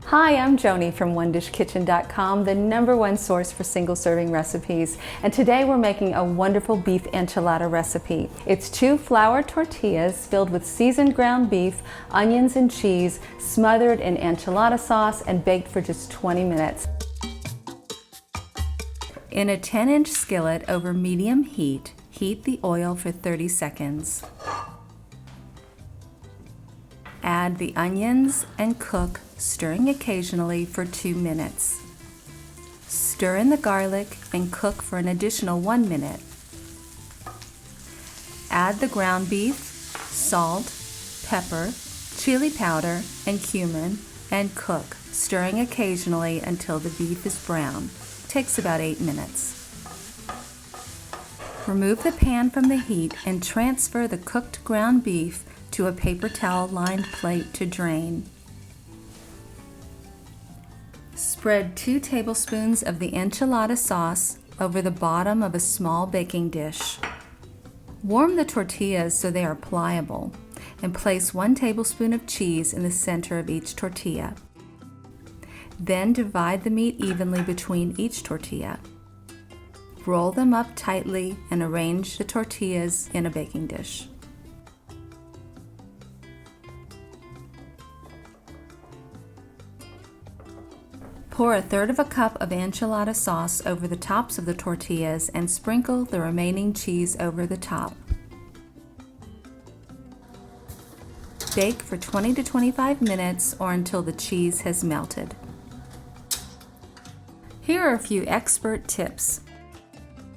Hi, I'm Joni from OneDishKitchen.com, the #1 source for single serving recipes. And today we're making a wonderful beef enchilada recipe. It's 2 flour tortillas filled with seasoned ground beef, onions and cheese, smothered in enchilada sauce and baked for just 20 minutes. In a 10-inch skillet over medium heat, heat the oil for 30 seconds. Add the onions and cook, stirring occasionally for 2 minutes. Stir in the garlic and cook for an additional 1 minute. Add the ground beef, salt, pepper, chili powder, and cumin, and cook, stirring occasionally until the beef is brown. Takes about 8 minutes. Remove the pan from the heat and transfer the cooked ground beef to a paper towel lined plate to drain. Spread 2 tablespoons of the enchilada sauce over the bottom of a small baking dish. Warm the tortillas so they are pliable, and place 1 tablespoon of cheese in the center of each tortilla. Then divide the meat evenly between each tortilla. Roll them up tightly and arrange the tortillas in a baking dish. Pour 1/3 cup of enchilada sauce over the tops of the tortillas and sprinkle the remaining cheese over the top. Bake for 20 to 25 minutes or until the cheese has melted. Here are a few expert tips.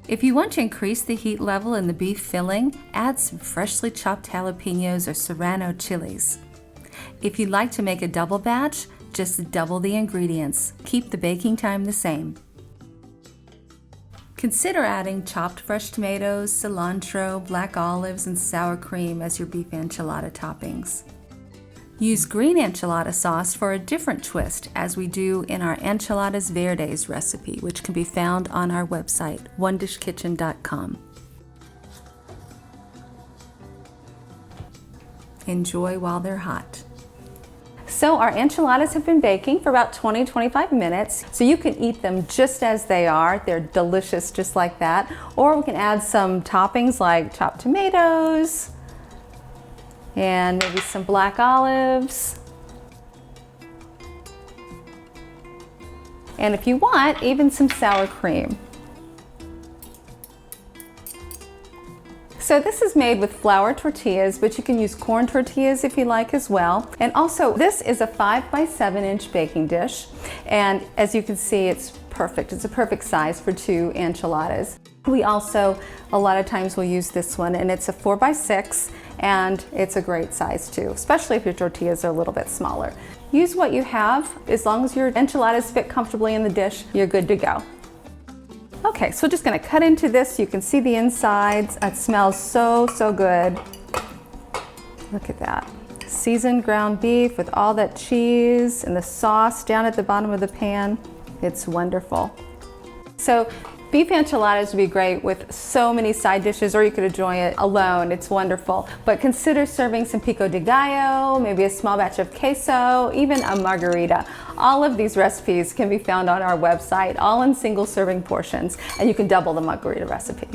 If you want to increase the heat level in the beef filling, add some freshly chopped jalapenos or serrano chilies. If you'd like to make a double batch, just double the ingredients. Keep the baking time the same. Consider adding chopped fresh tomatoes, cilantro, black olives, and sour cream as your beef enchilada toppings. Use green enchilada sauce for a different twist, as we do in our Enchiladas Verdes recipe, which can be found on our website, OneDishKitchen.com. Enjoy while they're hot. So our enchiladas have been baking for about 20-25 minutes, so you can eat them just as they are. They're delicious just like that. Or we can add some toppings like chopped tomatoes and maybe some black olives. And if you want, even some sour cream. So this is made with flour tortillas, but you can use corn tortillas if you like as well. And also, this is a 5 by 7 inch baking dish. And as you can see, it's perfect. It's a perfect size for 2 enchiladas. We also, a lot of times will use this one, and it's a 4 by 6, and it's a great size too, especially if your tortillas are a little bit smaller. Use what you have. As long as your enchiladas fit comfortably in the dish, you're good to go. Okay, so we're just gonna cut into this. You can see the insides. It smells so good. Look at that. Seasoned ground beef with all that cheese and the sauce down at the bottom of the pan. It's wonderful. So beef enchiladas would be great with so many side dishes, or you could enjoy it alone. It's wonderful. But consider serving some pico de gallo, maybe a small batch of queso, even a margarita. All of these recipes can be found on our website, all in single serving portions, and you can double the margarita recipe.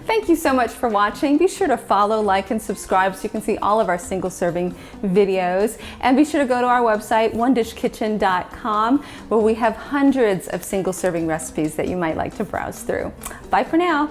Thank you so much for watching. Be sure to follow, like, and subscribe so you can see all of our single serving videos. And be sure to go to our website, OneDishKitchen.com, where we have hundreds of single serving recipes that you might like to browse through. Bye for now.